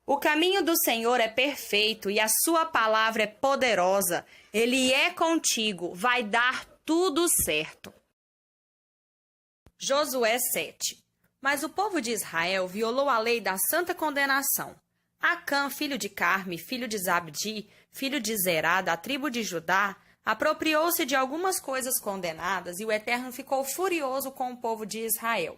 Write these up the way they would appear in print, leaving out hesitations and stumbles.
O caminho do Senhor é perfeito e a sua palavra é poderosa. Ele é contigo, vai dar tudo certo. Josué 7. Mas o povo de Israel violou a lei da santa condenação. Acã, filho de Carme, filho de Zabdi, filho de Zerá, da tribo de Judá, apropriou-se de algumas coisas condenadas e o Eterno ficou furioso com o povo de Israel.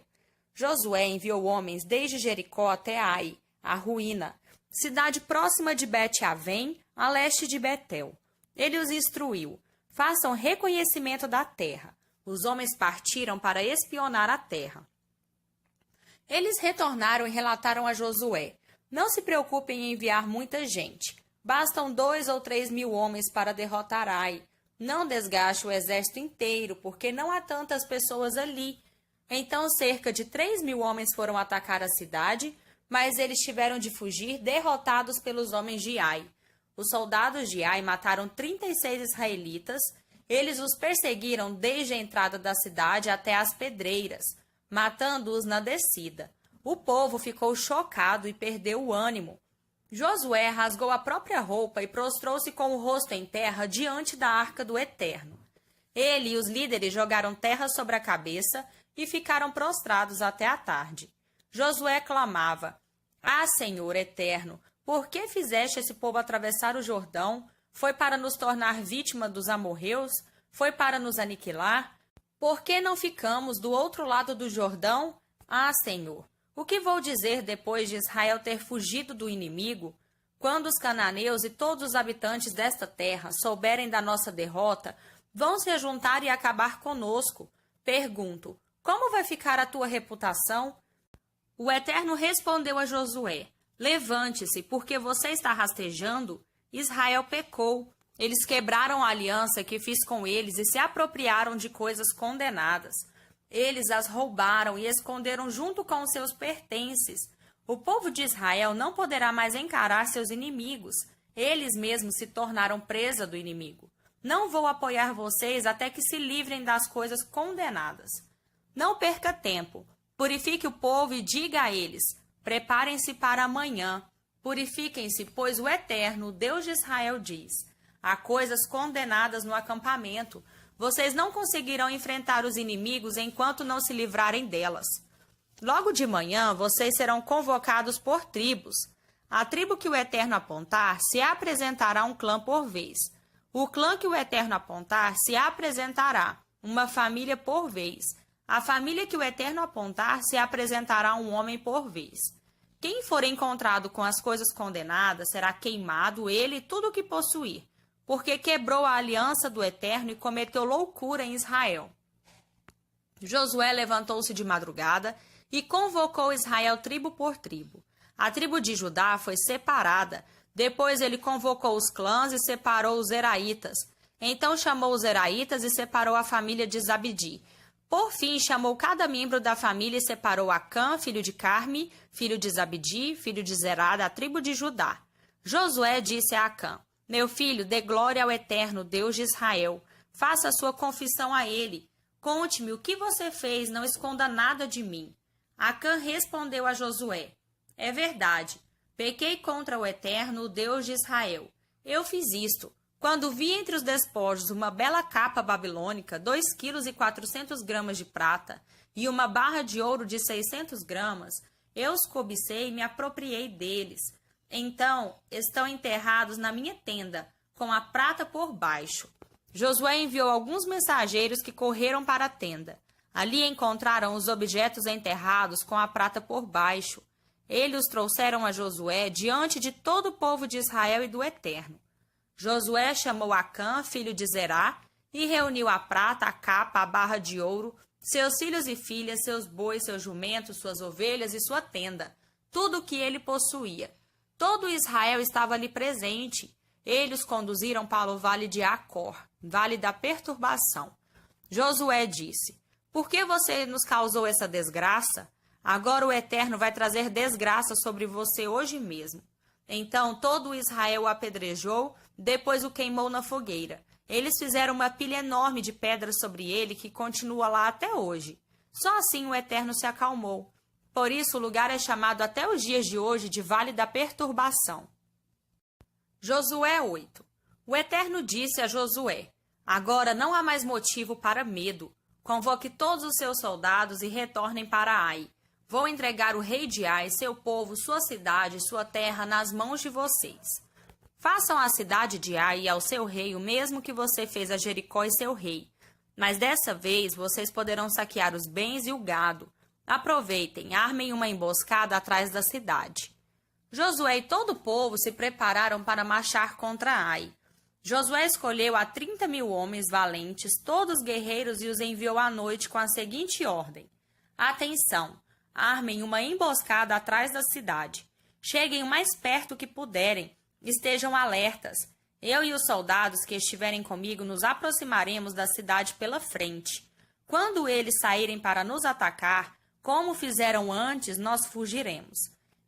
Josué enviou homens desde Jericó até Ai, a ruína, cidade próxima de Bet-Avém, a leste de Betel. Ele os instruiu: façam reconhecimento da terra. Os homens partiram para espionar a terra. Eles retornaram e relataram a Josué: não se preocupem em enviar muita gente. Bastam 2 ou 3 mil homens para derrotar Ai. Não desgaste o exército inteiro, porque não há tantas pessoas ali. Então cerca de 3 mil homens foram atacar a cidade, mas eles tiveram de fugir derrotados pelos homens de Ai. Os soldados de Ai mataram 36 israelitas. Eles os perseguiram desde a entrada da cidade até as pedreiras, matando-os na descida. O povo ficou chocado e perdeu o ânimo. Josué rasgou a própria roupa e prostrou-se com o rosto em terra diante da arca do Eterno. Ele e os líderes jogaram terra sobre a cabeça e ficaram prostrados até a tarde. Josué clamava: Ah, Senhor Eterno, por que fizeste esse povo atravessar o Jordão? Foi para nos tornar vítima dos amorreus? Foi para nos aniquilar? Por que não ficamos do outro lado do Jordão? Ah, Senhor, o que vou dizer depois de Israel ter fugido do inimigo? Quando os cananeus e todos os habitantes desta terra souberem da nossa derrota, vão se ajuntar e acabar conosco. Pergunto: como vai ficar a tua reputação? O Eterno respondeu a Josué: levante-se, porque você está rastejando. Israel pecou. Eles quebraram a aliança que fiz com eles e se apropriaram de coisas condenadas. Eles as roubaram e esconderam junto com os seus pertences. O povo de Israel não poderá mais encarar seus inimigos. Eles mesmos se tornaram presa do inimigo. Não vou apoiar vocês até que se livrem das coisas condenadas. Não perca tempo. Purifique o povo e diga a eles: preparem-se para amanhã. Purifiquem-se, pois o Eterno, o Deus de Israel, diz: há coisas condenadas no acampamento. Vocês não conseguirão enfrentar os inimigos enquanto não se livrarem delas. Logo de manhã, vocês serão convocados por tribos. A tribo que o Eterno apontar se apresentará um clã por vez. O clã que o Eterno apontar se apresentará, uma família por vez. A família que o Eterno apontar se apresentará um homem por vez. Quem for encontrado com as coisas condenadas será queimado, ele e tudo o que possuir, porque quebrou a aliança do Eterno e cometeu loucura em Israel. Josué levantou-se de madrugada e convocou Israel tribo por tribo. A tribo de Judá foi separada. Depois ele convocou os clãs e separou os Zeraitas. Então chamou os Zeraitas e separou a família de Zabdi. Por fim, chamou cada membro da família e separou Acã, filho de Carme, filho de Zabdi, filho de Zerá, da tribo de Judá. Josué disse a Acã: meu filho, dê glória ao Eterno, Deus de Israel. Faça a sua confissão a ele. Conte-me o que você fez, não esconda nada de mim. Acã respondeu a Josué: é verdade, pequei contra o Eterno, o Deus de Israel. Eu fiz isto. Quando vi entre os despojos uma bela capa babilônica, 2,4 kg de prata, e uma barra de ouro de 600 gramas, eu os cobicei e me apropriei deles. Então, estão enterrados na minha tenda, com a prata por baixo. Josué enviou alguns mensageiros que correram para a tenda. Ali encontraram os objetos enterrados com a prata por baixo. Eles os trouxeram a Josué diante de todo o povo de Israel e do Eterno. Josué chamou Acã, filho de Zerá, e reuniu a prata, a capa, a barra de ouro, seus filhos e filhas, seus bois, seus jumentos, suas ovelhas e sua tenda, tudo o que ele possuía. Todo Israel estava ali presente. Eles conduziram para o vale de Acor, vale da perturbação. Josué disse: por que você nos causou essa desgraça? Agora o Eterno vai trazer desgraça sobre você hoje mesmo. Então todo Israel o apedrejou, depois o queimou na fogueira. Eles fizeram uma pilha enorme de pedras sobre ele que continua lá até hoje. Só assim o Eterno se acalmou. Por isso, o lugar é chamado até os dias de hoje de Vale da Perturbação. Josué 8. O Eterno disse a Josué: Agora não há mais motivo para medo. Convoque todos os seus soldados e retornem para Ai. Vou entregar o rei de Ai, seu povo, sua cidade e sua terra nas mãos de vocês. Façam à cidade de Ai e ao seu rei o mesmo que você fez a Jericó e seu rei. Mas dessa vez vocês poderão saquear os bens e o gado. Aproveitem, armem uma emboscada atrás da cidade. Josué e todo o povo se prepararam para marchar contra Ai. Josué escolheu a 30.000 homens valentes, todos guerreiros, e os enviou à noite com a seguinte ordem: Atenção! Armem uma emboscada atrás da cidade. Cheguem o mais perto que puderem. Estejam alertas. Eu e os soldados que estiverem comigo nos aproximaremos da cidade pela frente. Quando eles saírem para nos atacar, como fizeram antes, nós fugiremos.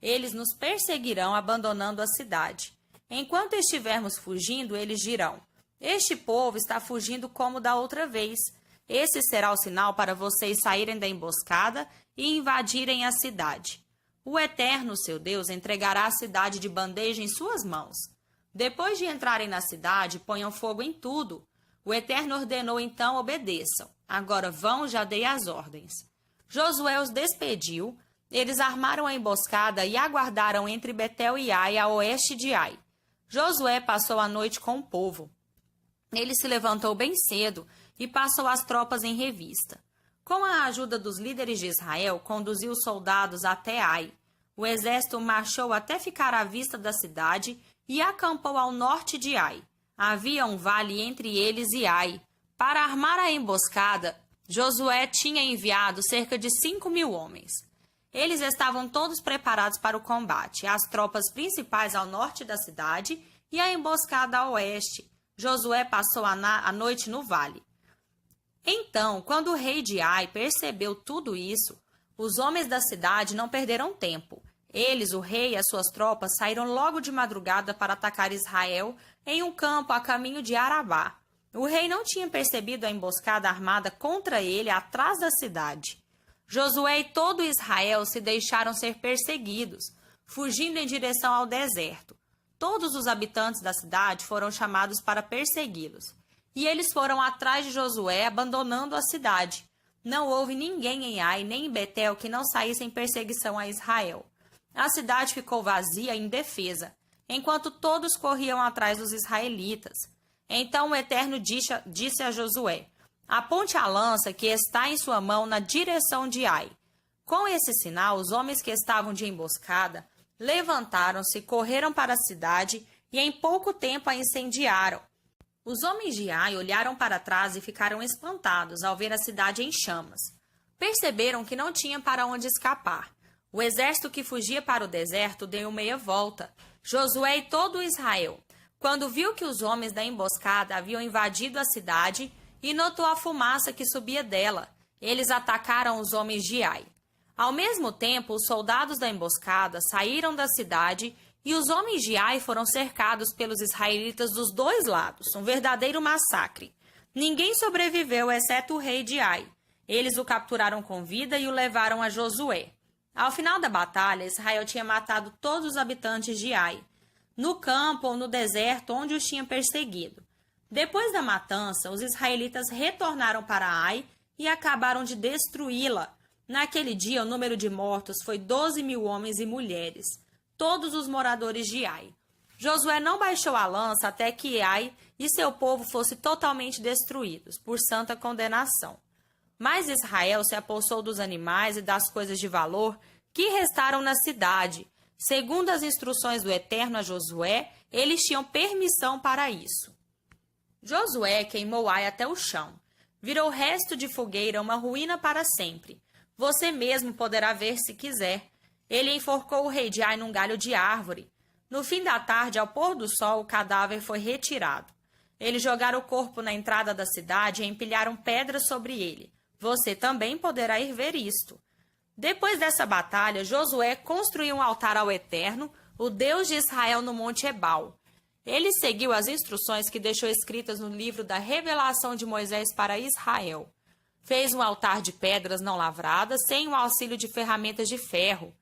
Eles nos perseguirão abandonando a cidade. Enquanto estivermos fugindo, eles dirão: Este povo está fugindo como da outra vez. Esse será o sinal para vocês saírem da emboscada e invadirem a cidade. O Eterno, seu Deus, entregará a cidade de bandeja em suas mãos. Depois de entrarem na cidade, ponham fogo em tudo. O Eterno ordenou, então obedeçam. Agora vão, já dei as ordens. Josué os despediu. Eles armaram a emboscada e aguardaram entre Betel e Ai, a oeste de Ai. Josué passou a noite com o povo. Ele se levantou bem cedo e passou as tropas em revista. Com a ajuda dos líderes de Israel, conduziu os soldados até Ai. O exército marchou até ficar à vista da cidade e acampou ao norte de Ai. Havia um vale entre eles e Ai. Para armar a emboscada, Josué tinha enviado cerca de 5.000 homens. Eles estavam todos preparados para o combate, as tropas principais ao norte da cidade e a emboscada a oeste. Josué passou a noite no vale. Então, quando o rei de Ai percebeu tudo isso, os homens da cidade não perderam tempo. Eles, o rei e as suas tropas, saíram logo de madrugada para atacar Israel em um campo a caminho de Arabá. O rei não tinha percebido a emboscada armada contra ele atrás da cidade. Josué e todo Israel se deixaram ser perseguidos, fugindo em direção ao deserto. Todos os habitantes da cidade foram chamados para persegui-los. E eles foram atrás de Josué, abandonando a cidade. Não houve ninguém em Ai nem em Betel que não saísse em perseguição a Israel. A cidade ficou vazia e indefesa, enquanto todos corriam atrás dos israelitas. Então o Eterno disse a Josué: Aponte a lança que está em sua mão na direção de Ai. Com esse sinal, os homens que estavam de emboscada levantaram-se, correram para a cidade e em pouco tempo a incendiaram. Os homens de Ai olharam para trás e ficaram espantados ao ver a cidade em chamas. Perceberam que não tinham para onde escapar. O exército que fugia para o deserto deu meia volta. Josué e todo Israel, quando viu que os homens da emboscada haviam invadido a cidade e notou a fumaça que subia dela, eles atacaram os homens de Ai. Ao mesmo tempo, os soldados da emboscada saíram da cidade e os homens de Ai foram cercados pelos israelitas dos dois lados, um verdadeiro massacre. Ninguém sobreviveu, exceto o rei de Ai. Eles o capturaram com vida e o levaram a Josué. Ao final da batalha, Israel tinha matado todos os habitantes de Ai, no campo ou no deserto onde os tinha perseguido. Depois da matança, os israelitas retornaram para Ai e acabaram de destruí-la. Naquele dia, o número de mortos foi 12.000 homens e mulheres, todos os moradores de Ai. Josué não baixou a lança até que Ai e seu povo fossem totalmente destruídos, por santa condenação. Mas Israel se apossou dos animais e das coisas de valor que restaram na cidade. Segundo as instruções do Eterno a Josué, eles tinham permissão para isso. Josué queimou Ai até o chão. Virou resto de fogueira, uma ruína para sempre. Você mesmo poderá ver se quiser. Ele enforcou o rei de Ai num galho de árvore. No fim da tarde, ao pôr do sol, o cadáver foi retirado. Eles jogaram o corpo na entrada da cidade e empilharam pedras sobre ele. Você também poderá ir ver isto. Depois dessa batalha, Josué construiu um altar ao Eterno, o Deus de Israel, no Monte Ebal. Ele seguiu as instruções que deixou escritas no livro da Revelação de Moisés para Israel. Fez um altar de pedras não lavradas, sem o auxílio de ferramentas de ferro.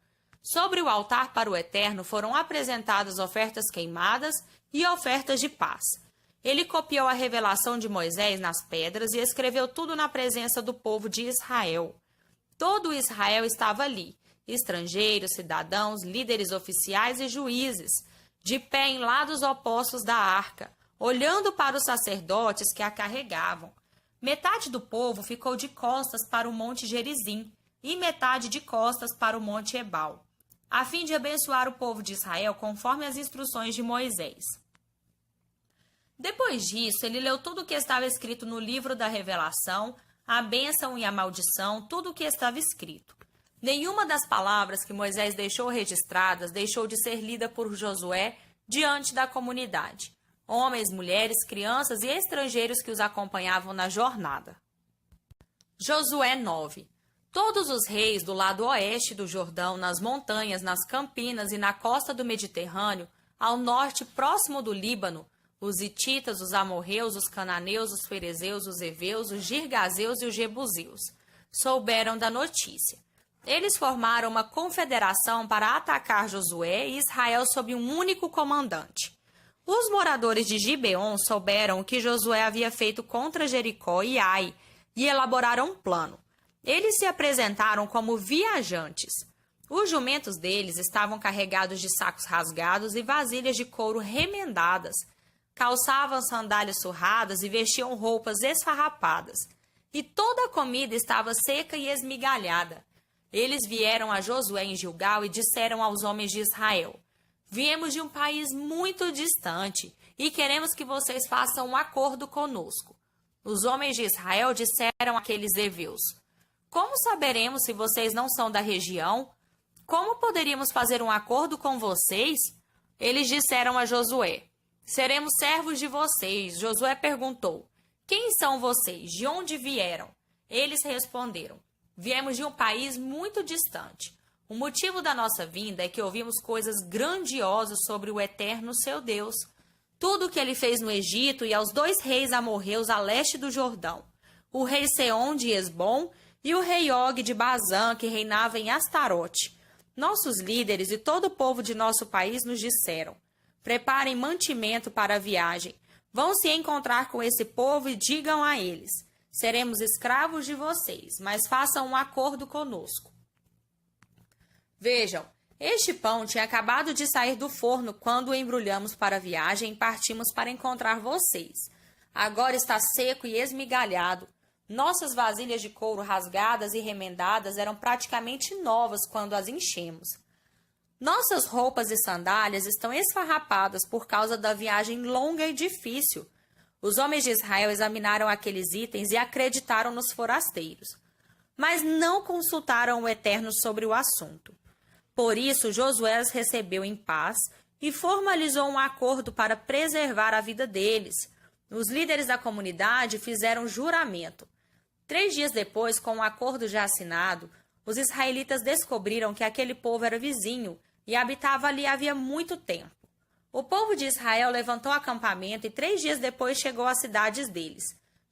Sobre o altar para o Eterno foram apresentadas ofertas queimadas e ofertas de paz. Ele copiou a revelação de Moisés nas pedras e escreveu tudo na presença do povo de Israel. Todo Israel estava ali, estrangeiros, cidadãos, líderes oficiais e juízes, de pé em lados opostos da arca, olhando para os sacerdotes que a carregavam. Metade do povo ficou de costas para o monte Gerizim e metade de costas para o monte Ebal, a fim de abençoar o povo de Israel conforme as instruções de Moisés. Depois disso, ele leu tudo o que estava escrito no livro da revelação, a bênção e a maldição, tudo o que estava escrito. Nenhuma das palavras que Moisés deixou registradas deixou de ser lida por Josué diante da comunidade, homens, mulheres, crianças e estrangeiros que os acompanhavam na jornada. Josué 9. Todos os reis do lado oeste do Jordão, nas montanhas, nas campinas e na costa do Mediterrâneo, ao norte próximo do Líbano, os hititas, os amorreus, os cananeus, os ferezeus, os heveus, os girgazeus e os jebuseus, souberam da notícia. Eles formaram uma confederação para atacar Josué e Israel sob um único comandante. Os moradores de Gibeon souberam o que Josué havia feito contra Jericó e Ai e elaboraram um plano. Eles se apresentaram como viajantes. Os jumentos deles estavam carregados de sacos rasgados e vasilhas de couro remendadas. Calçavam sandálias surradas e vestiam roupas esfarrapadas. E toda a comida estava seca e esmigalhada. Eles vieram a Josué em Gilgal e disseram aos homens de Israel: viemos de um país muito distante e queremos que vocês façam um acordo conosco. Os homens de Israel disseram àqueles heveus: como saberemos se vocês não são da região? Como poderíamos fazer um acordo com vocês? Eles disseram a Josué: seremos servos de vocês. Josué perguntou: quem são vocês? De onde vieram? Eles responderam: viemos de um país muito distante. O motivo da nossa vinda é que ouvimos coisas grandiosas sobre o Eterno, seu Deus. Tudo o que ele fez no Egito e aos 2 reis amorreus a leste do Jordão, o rei Seom de Esbom e o rei Og de Bazã, que reinava em Astarote. Nossos líderes e todo o povo de nosso país nos disseram: preparem mantimento para a viagem. Vão se encontrar com esse povo e digam a eles: seremos escravos de vocês, mas façam um acordo conosco. Vejam, este pão tinha acabado de sair do forno quando o embrulhamos para a viagem e partimos para encontrar vocês. Agora está seco e esmigalhado. Nossas vasilhas de couro rasgadas e remendadas eram praticamente novas quando as enchemos. Nossas roupas e sandálias estão esfarrapadas por causa da viagem longa e difícil. Os homens de Israel examinaram aqueles itens e acreditaram nos forasteiros, mas não consultaram o Eterno sobre o assunto. Por isso, Josué os recebeu em paz e formalizou um acordo para preservar a vida deles. Os líderes da comunidade fizeram juramento. 3 dias depois, com o acordo já assinado, os israelitas descobriram que aquele povo era vizinho e habitava ali havia muito tempo. O povo de Israel levantou acampamento e 3 dias depois chegou às cidades deles,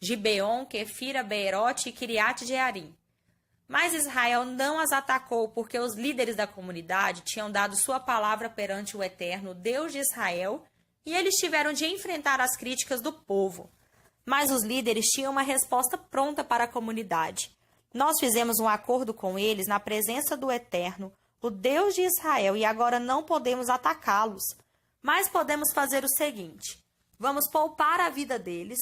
Gibeon, Quefira, Beerote e Kiriat Jearim. Mas Israel não as atacou porque os líderes da comunidade tinham dado sua palavra perante o Eterno, Deus de Israel, e eles tiveram de enfrentar as críticas do povo. Mas os líderes tinham uma resposta pronta para a comunidade. Nós fizemos um acordo com eles na presença do Eterno, o Deus de Israel, e agora não podemos atacá-los. Mas podemos fazer o seguinte: vamos poupar a vida deles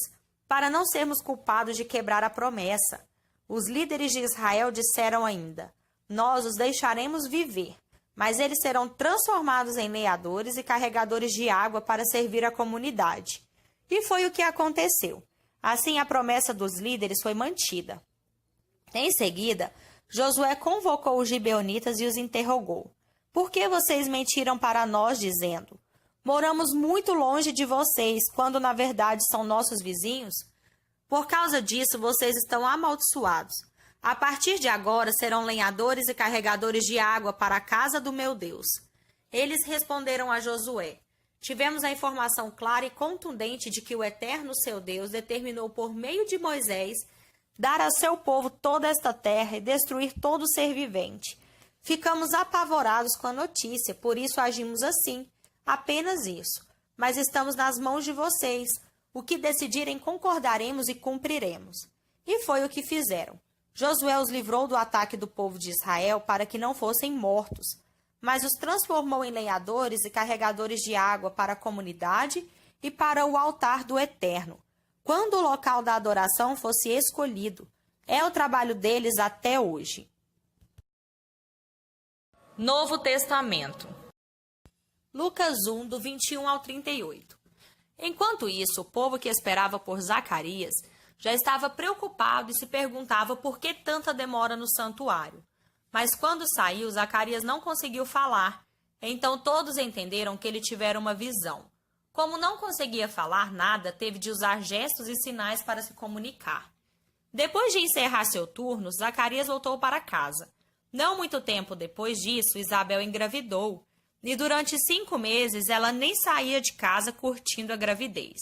para não sermos culpados de quebrar a promessa. Os líderes de Israel disseram ainda: nós os deixaremos viver, mas eles serão transformados em lenhadores e carregadores de água para servir a comunidade. E foi o que aconteceu. Assim, a promessa dos líderes foi mantida. Em seguida, Josué convocou os gibeonitas e os interrogou: por que vocês mentiram para nós, dizendo: moramos muito longe de vocês, quando na verdade são nossos vizinhos? Por causa disso, vocês estão amaldiçoados. A partir de agora, serão lenhadores e carregadores de água para a casa do meu Deus. Eles responderam a Josué: tivemos a informação clara e contundente de que o Eterno, seu Deus, determinou por meio de Moisés dar a seu povo toda esta terra e destruir todo ser vivente. Ficamos apavorados com a notícia, por isso agimos assim, apenas isso. Mas estamos nas mãos de vocês. O que decidirem concordaremos e cumpriremos. E foi o que fizeram. Josué os livrou do ataque do povo de Israel para que não fossem mortos, mas os transformou em lenhadores e carregadores de água para a comunidade e para o altar do Eterno, quando o local da adoração fosse escolhido. É o trabalho deles até hoje. Novo Testamento. Lucas 1, do 21 ao 38. Enquanto isso, o povo que esperava por Zacarias já estava preocupado e se perguntava por que tanta demora no santuário. Mas quando saiu, Zacarias não conseguiu falar. Então todos entenderam que ele tivera uma visão. Como não conseguia falar nada, teve de usar gestos e sinais para se comunicar. Depois de encerrar seu turno, Zacarias voltou para casa. Não muito tempo depois disso, Isabel engravidou. E durante 5 meses ela nem saía de casa curtindo a gravidez.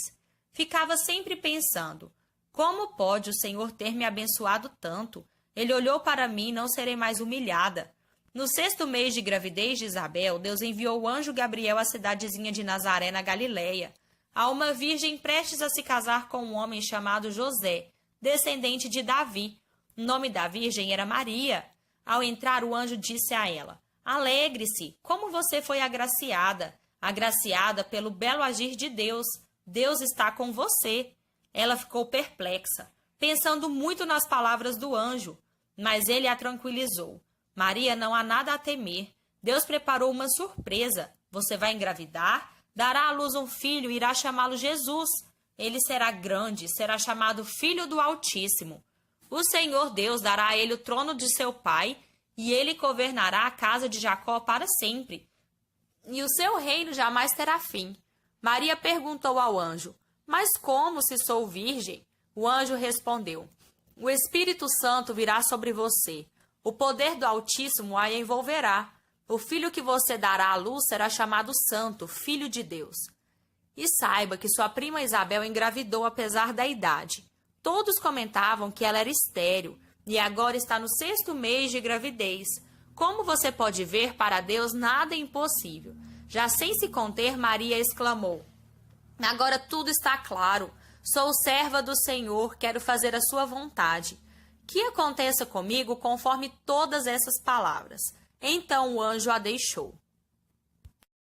Ficava sempre pensando: como pode o Senhor ter me abençoado tanto? Ele olhou para mim e não serei mais humilhada. No 6º mês de gravidez de Isabel, Deus enviou o anjo Gabriel à cidadezinha de Nazaré, na Galileia, a uma virgem prestes a se casar com um homem chamado José, descendente de Davi. O nome da virgem era Maria. Ao entrar, o anjo disse a ela: alegre-se, como você foi agraciada pelo belo agir de Deus. Deus está com você. Ela ficou perplexa, pensando muito nas palavras do anjo, mas ele a tranquilizou. Maria, não há nada a temer. Deus preparou uma surpresa. Você vai engravidar, dará à luz um filho e irá chamá-lo Jesus. Ele será grande, será chamado Filho do Altíssimo. O Senhor Deus dará a ele o trono de seu pai, e ele governará a casa de Jacó para sempre. E o seu reino jamais terá fim. Maria perguntou ao anjo: mas como, se sou virgem? O anjo respondeu: o Espírito Santo virá sobre você. O poder do Altíssimo a envolverá. O filho que você dará à luz será chamado Santo, Filho de Deus. E saiba que sua prima Isabel engravidou apesar da idade. Todos comentavam que ela era estéril e agora está no 6º mês de gravidez. Como você pode ver, para Deus nada é impossível. Já sem se conter, Maria exclamou: agora tudo está claro. Sou serva do Senhor, quero fazer a sua vontade. Que aconteça comigo conforme todas essas palavras. Então o anjo a deixou.